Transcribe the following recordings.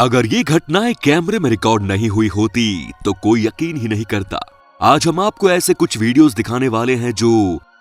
अगर ये घटनाएं कैमरे में रिकॉर्ड नहीं हुई होती तो कोई यकीन ही नहीं करता। आज हम आपको ऐसे कुछ वीडियोस दिखाने वाले हैं जो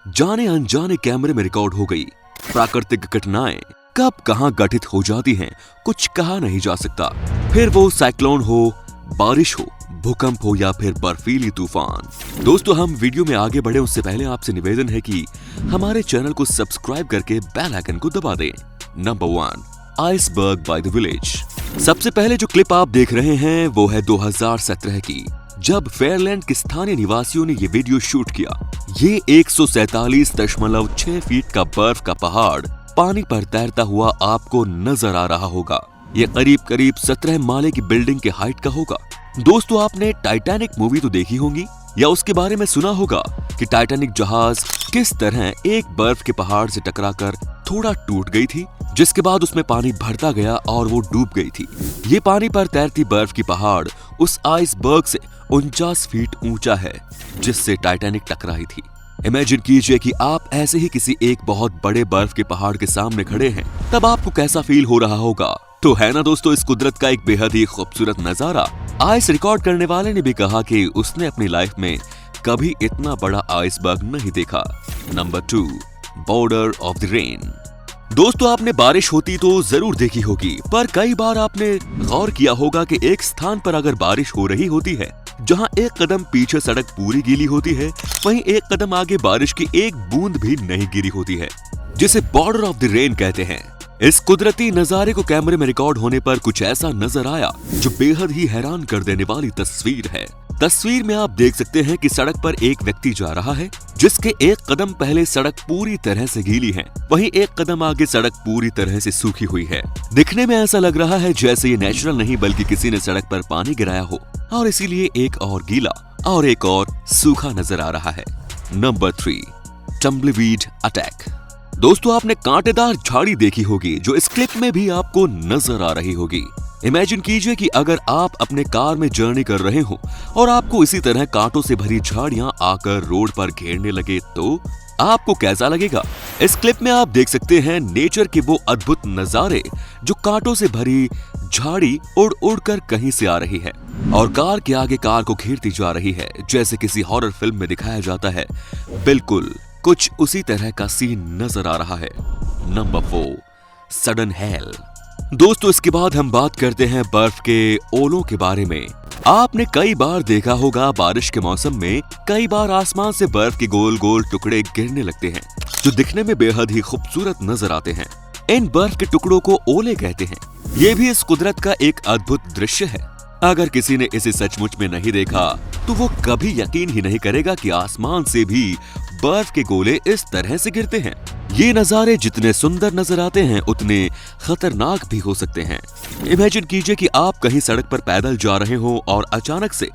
जाने अनजाने कैमरे में रिकॉर्ड हो गई। प्राकृतिक घटनाएं कब कहां घटित हो जाती हैं कुछ कहा नहीं जा सकता। फिर वो साइक्लोन हो, बारिश हो, भूकंप हो या फिर बर्फीली तूफान। दोस्तों, हम वीडियो में आगे बढ़े उससे पहले आपसे निवेदन है कि हमारे चैनल को सब्सक्राइब करके बेल आइकन को दबा दें। Number 1, iceberg by the village. सबसे पहले जो क्लिप आप देख रहे हैं वो है 2017 की, जब फेयरलैंड के स्थानीय निवासियों ने ये वीडियो शूट किया। ये 147.6 फीट का बर्फ का पहाड़ पानी पर तैरता हुआ आपको नजर आ रहा होगा। ये करीब करीब 17 माले की बिल्डिंग के हाइट का होगा। दोस्तों, आपने टाइटैनिक मूवी तो देखी होंगी या उसके बारे में सुना होगा कि टाइटैनिक जहाज किस तरह एक बर्फ के पहाड़ से टकराकर थोड़ा टूट गई थी, जिसके बाद उसमें पानी भरता गया और वो डूब गई थी। ये पानी पर तैरती बर्फ की पहाड़ उस आइसबर्ग से 49 फीट ऊंचा है जिससे टाइटैनिक टकराई थी। इमेजिन कीजिए कि आप ऐसे ही किसी एक बहुत बड़े बर्फ के पहाड़ के सामने खड़े हैं, तब आपको कैसा फील हो रहा होगा। तो है ना दोस्तों, इस कुदरत का एक बेहद ही खूबसूरत नजारा। आइस रिकॉर्ड करने वाले ने भी कहा कि उसने अपनी लाइफ में कभी इतना बड़ा आइसबर्ग नहीं देखा। Number 2, border of the rain. दोस्तों, आपने बारिश होती तो जरूर देखी होगी, पर कई बार आपने गौर किया होगा कि एक स्थान पर अगर बारिश हो रही होती है, जहां एक कदम पीछे सड़क पूरी गीली होती है, वहीं एक कदम आगे बारिश की एक बूंद भी नहीं गिरी होती है, जिसे बॉर्डर ऑफ द रेन कहते हैं। इस कुदरती नजारे को कैमरे में रिकॉर्ड होने पर कुछ ऐसा नजर आया जो बेहद ही हैरान कर देने वाली तस्वीर है। तस्वीर में आप देख सकते हैं कि सड़क पर एक व्यक्ति जा रहा है, जिसके एक कदम पहले सड़क पूरी तरह से गीली है, वहीं एक कदम आगे सड़क पूरी तरह से सूखी हुई है। दिखने में ऐसा लग रहा है जैसे ये नेचुरल नहीं बल्कि किसी ने सड़क पर पानी गिराया हो, और इसीलिए एक और गीला और एक और सूखा नजर आ रहा है। Number 3, tumbleweed attack. दोस्तों, आपने कांटेदार झाड़ी देखी होगी जो इस क्लिप में भी आपको नजर आ रही होगी। इमेजिन कीजिए कि अगर आप अपने कार में जर्नी कर रहे हो और आपको इसी तरह कांटों से भरी झाड़ियां आकर रोड पर घेरने लगे तो आपको कैसा लगेगा। इस क्लिप में आप देख सकते हैं नेचर के वो अद्भुत नजारे जो कांटों से भरी झाड़ी उड़ उड़ कर कहीं से आ रही है और कार के आगे कार को घेरती जा रही है, जैसे किसी हॉरर फिल्म में दिखाया जाता है। बिल्कुल कुछ उसी तरह का सीन नजर आ रहा है। Number 4, sudden hello. दोस्तों, इसके बाद हम बात करते हैं बर्फ के ओलों के बारे में। आपने कई बार देखा होगा बारिश के मौसम में कई बार आसमान से बर्फ के गोल गोल टुकड़े गिरने लगते हैं जो दिखने में बेहद ही खूबसूरत नजर आते हैं। इन बर्फ के टुकड़ों को ओले कहते हैं। ये भी इस कुदरत का एक अद्भुत दृश्य है। अगर किसी ने इसे सचमुच में नहीं देखा तो वो कभी यकीन ही नहीं करेगा कि आसमान से भी बर्फ के गोले इस तरह से गिरते हैं। ये नजारे जितने सुंदर नजर आते हैं उतने खतरनाक भी हो सकते हैं। इमेजिन कीजिए कि आप कहीं सड़क पर पैदल जा रहे हो और अचानक से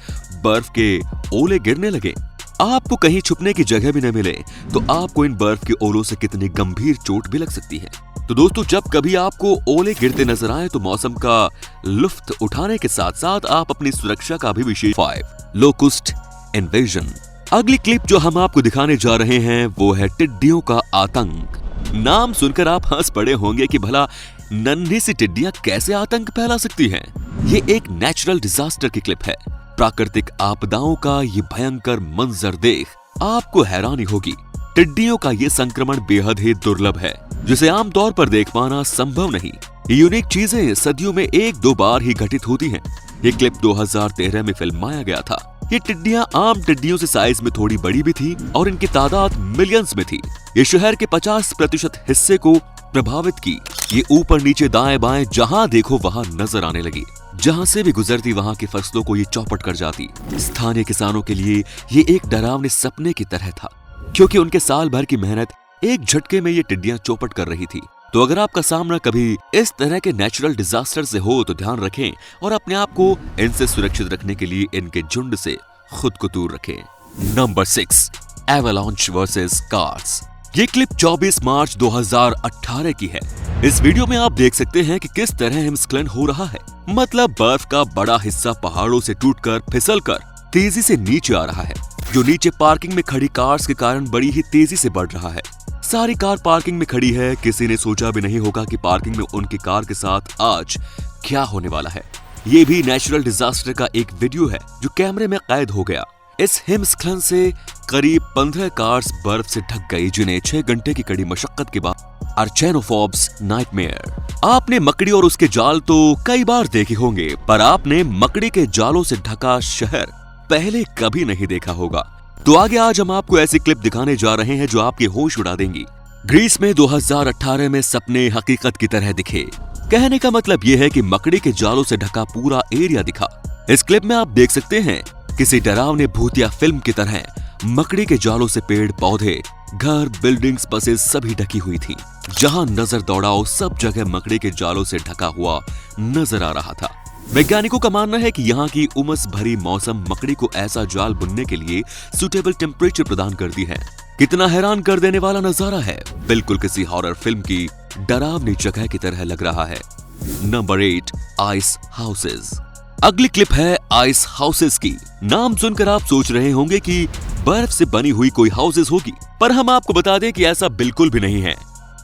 बर्फ के ओले गिरने लगे। आपको कहीं छुपने की जगह भी न मिले तो आपको इन बर्फ के ओलों से कितनी गंभीर चोट भी लग सकती है। तो दोस्तों, जब कभी आपको ओले गिरते नजर आए तो मौसम का लुत्फ उठाने के साथ साथ आप अपनी सुरक्षा का भी विशेष 5, लोकस्ट इन्वेजन। अगली क्लिप जो हम आपको दिखाने जा रहे हैं वो है टिड्डियों का आतंक। नाम सुनकर आप हंस पड़े होंगे कि भला नन्ही सी टिड्डियां कैसे आतंक फैला सकती हैं। ये एक नेचुरल डिजास्टर की क्लिप है। प्राकृतिक आपदाओं का ये भयंकर मंजर देख आपको हैरानी होगी। टिड्डियों का ये संक्रमण बेहद ही दुर्लभ है, जिसे आमतौर पर देख पाना संभव नहीं। यूनिक चीजें सदियों में 1-2 बार ही घटित होती हैं। ये क्लिप 2013 में फिल्माया गया था। ये टिड्डियां आम टिड्डियों से साइज में थोड़ी बड़ी भी थी और इनकी तादाद मिलियंस में थी। ये शहर के 50% हिस्से को प्रभावित की। ये ऊपर नीचे दाएं बाएं जहां देखो वहां नजर आने लगी। जहां से भी गुजरती वहां की फसलों को ये चौपट कर जाती। स्थानीय किसानों के लिए ये एक डरावने सपने की तरह था, क्योंकि उनके साल भर की मेहनत एक झटके में ये टिड्डियां चौपट कर रही थी। तो अगर आपका सामना कभी इस तरह के नेचुरल डिजास्टर से हो तो ध्यान रखें और अपने आप को इनसे सुरक्षित रखने के लिए इनके झुंड से खुद को दूर रखें। Number 6, avalanche versus cars. ये क्लिप 24 मार्च 2018 की है। इस वीडियो में आप देख सकते हैं कि किस तरह हिमस्खलन हो रहा है। मतलब बर्फ का बड़ा हिस्सा पहाड़ों से टूटकर फिसलकर तेजी से नीचे आ रहा है, जो नीचे पार्किंग में खड़ी कार्स के कारण बड़ी ही तेजी से बढ़ रहा है। सारी कार पार्किंग में खड़ी है। किसी ने सोचा भी नहीं होगा कि पार्किंग में उनकी कार के साथ आज क्या होने वाला है। ये भी नेचुरल डिजास्टर का एक वीडियो है जो कैमरे में कैद हो गया। इस हिमस्खलन से करीब 15 कार्स बर्फ से ढक गई, जिन्हें 6 घंटे की कड़ी मशक्कत के बाद आर्चेनोफोब्स नाइटमेयर। आपने मकड़ी और उसके जाल तो कई बार देखे होंगे, पर आपने मकड़ी के जालों से ढका शहर पहले कभी नहीं देखा होगा। तो आगे आज हम आपको ऐसी क्लिप दिखाने जा रहे हैं जो आपके होश उड़ा देंगी। ग्रीस में 2018 में सपने हकीकत की तरह दिखे। कहने का मतलब यह है कि मकड़ी के जालों से ढका पूरा एरिया दिखा। इस क्लिप में आप देख सकते हैं किसी डरावने भूतिया फिल्म की तरह मकड़ी के जालों से पेड़ पौधे, घर, बिल्डिंग्स, बसेस सभी ढकी हुई थी। जहां नजर दौड़ाओ सब जगह मकड़ी के जालों से ढका हुआ नजर आ रहा था। वैज्ञानिकों का मानना है कि यहाँ की उमस भरी मौसम मकड़ी को ऐसा जाल बुनने के लिए सुटेबल टेम्परेचर प्रदान करती है। कितना हैरान कर देने वाला नजारा है, बिल्कुल किसी हॉरर फिल्म की डरावनी जगह की तरह लग रहा है। Number 8, ice houses. अगली क्लिप है आइस हाउसेस की। नाम सुनकर आप सोच रहे होंगे कि बर्फ से बनी हुई कोई हाउसेस होगी, पर हम आपको बता दें कि ऐसा बिल्कुल भी नहीं है।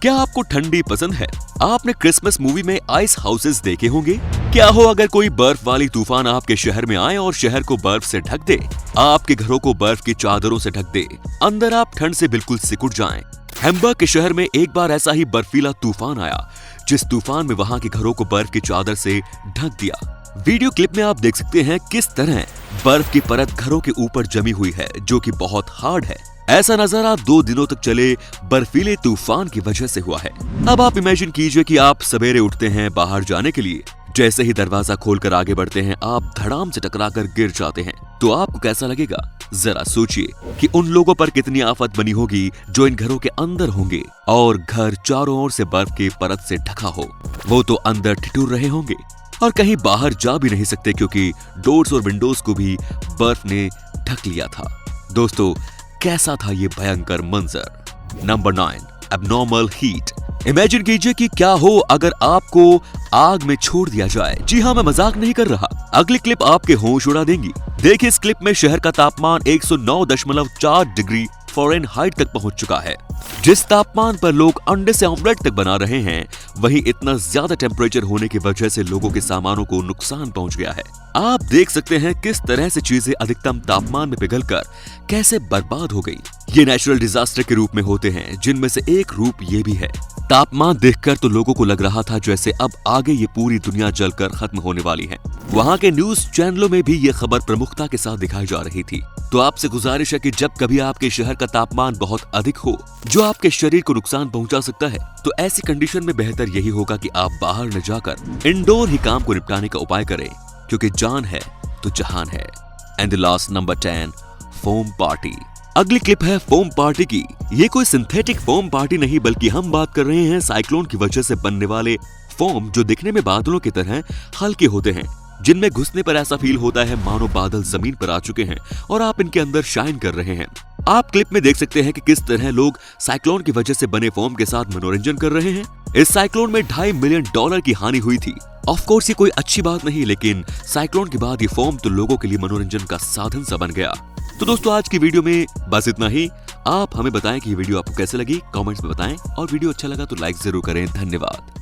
क्या आपको ठंडी पसंद है? आपने क्रिसमस मूवी में आइस हाउसेस देखे होंगे। क्या हो अगर कोई बर्फ वाली तूफान आपके शहर में आए और शहर को बर्फ से ढक दे, आपके घरों को बर्फ की चादरों से ढक दे, अंदर आप ठंड से बिल्कुल सिकुड़ जाएं। हैम्बर्ग के शहर में एक बार ऐसा ही बर्फीला तूफान आया, जिस तूफान में वहां के घरों को बर्फ की चादर से ढक दिया। वीडियो क्लिप में आप देख सकते हैं किस तरह बर्फ की परत घरों के ऊपर जमी हुई है, जो कि बहुत हार्ड है। ऐसा नजारा 2 दिनों तक चले बर्फीले तूफान की वजह से हुआ है। अब आप इमेजिन कीजिए कि आप सवेरे उठते हैं बाहर जाने के लिए, जैसे ही दरवाजा खोलकर आगे बढ़ते हैं आप धड़ाम से टकराकर गिर जाते हैं, तो आपको कैसा लगेगा? जरा सोचिए कि उन लोगों पर कितनी आफत बनी होगी जो इन घरों के अंदर होंगे और घर चारों ओर से बर्फ की परत से ढका हो। वो तो अंदर ठिठुर रहे होंगे और कहीं बाहर जा भी नहीं सकते, क्योंकि डोर्स और विंडोज को भी बर्फ ने ढक लिया था। दोस्तों, कैसा था ये भयंकर मंजर। Number 9, abnormal heat. इमेजिन कीजिए कि क्या हो अगर आपको आग में छोड़ दिया जाए। जी हाँ, मैं मजाक नहीं कर रहा। अगली क्लिप आपके होश उड़ा देंगी। देखिए, इस क्लिप में शहर का तापमान 109.4 डिग्री फ़ारेनहाइट तक पहुंच चुका है। जिस तापमान पर लोग अंडे से ऑमलेट तक बना रहे हैं, वहीं इतना ज्यादा टेम्परेचर होने की वजह से लोगों के सामानों को नुकसान पहुंच गया है। आप देख सकते हैं किस तरह से चीजें अधिकतम तापमान में पिघलकर कैसे बर्बाद हो गई। ये नेचुरल डिजास्टर के रूप में होते हैं, जिनमें से एक रूप ये भी है। तापमान देखकर तो लोगों को लग रहा था जैसे अब आगे ये पूरी दुनिया जलकर खत्म होने वाली है। वहाँ के न्यूज चैनलों में भी ये खबर प्रमुखता के साथ दिखाई जा रही थी। तो आपसे गुजारिश है कि जब कभी आपके शहर का तापमान बहुत अधिक हो, जो आपके शरीर को नुकसान पहुंचा सकता है, तो ऐसी कंडीशन में बेहतर यही होगा कि आप बाहर न जाकर इंडोर ही काम को निपटाने का उपाय करें, क्योंकि जान है तो जहान है। And the last, number 10, foam party. अगली क्लिप है फोम पार्टी की। ये कोई सिंथेटिक फोम पार्टी नहीं, बल्कि हम बात कर रहे हैं साइक्लोन की वजह से बनने वाले फोम, जो दिखने में बादलों की तरह हल्के होते हैं, जिनमें घुसने पर ऐसा फील होता है मानो बादल जमीन पर आ चुके हैं और आप इनके अंदर शाइन कर रहे हैं। आप क्लिप में देख सकते हैं कि किस तरह लोग साइक्लोन की वजह से बने फोम के साथ मनोरंजन कर रहे हैं। इस साइक्लोन में $2.5 मिलियन की हानि हुई थी। ऑफ कोर्स ये कोई अच्छी बात नहीं, लेकिन साइक्लोन के बाद ये फोम तो लोगों के लिए मनोरंजन का साधन सा बन गया। तो दोस्तों, आज की वीडियो में बस इतना ही। आप हमें बताएं कि ये वीडियो आपको कैसे लगी, कमेंट्स में बताएं, और वीडियो अच्छा लगा तो लाइक जरूर करें। धन्यवाद।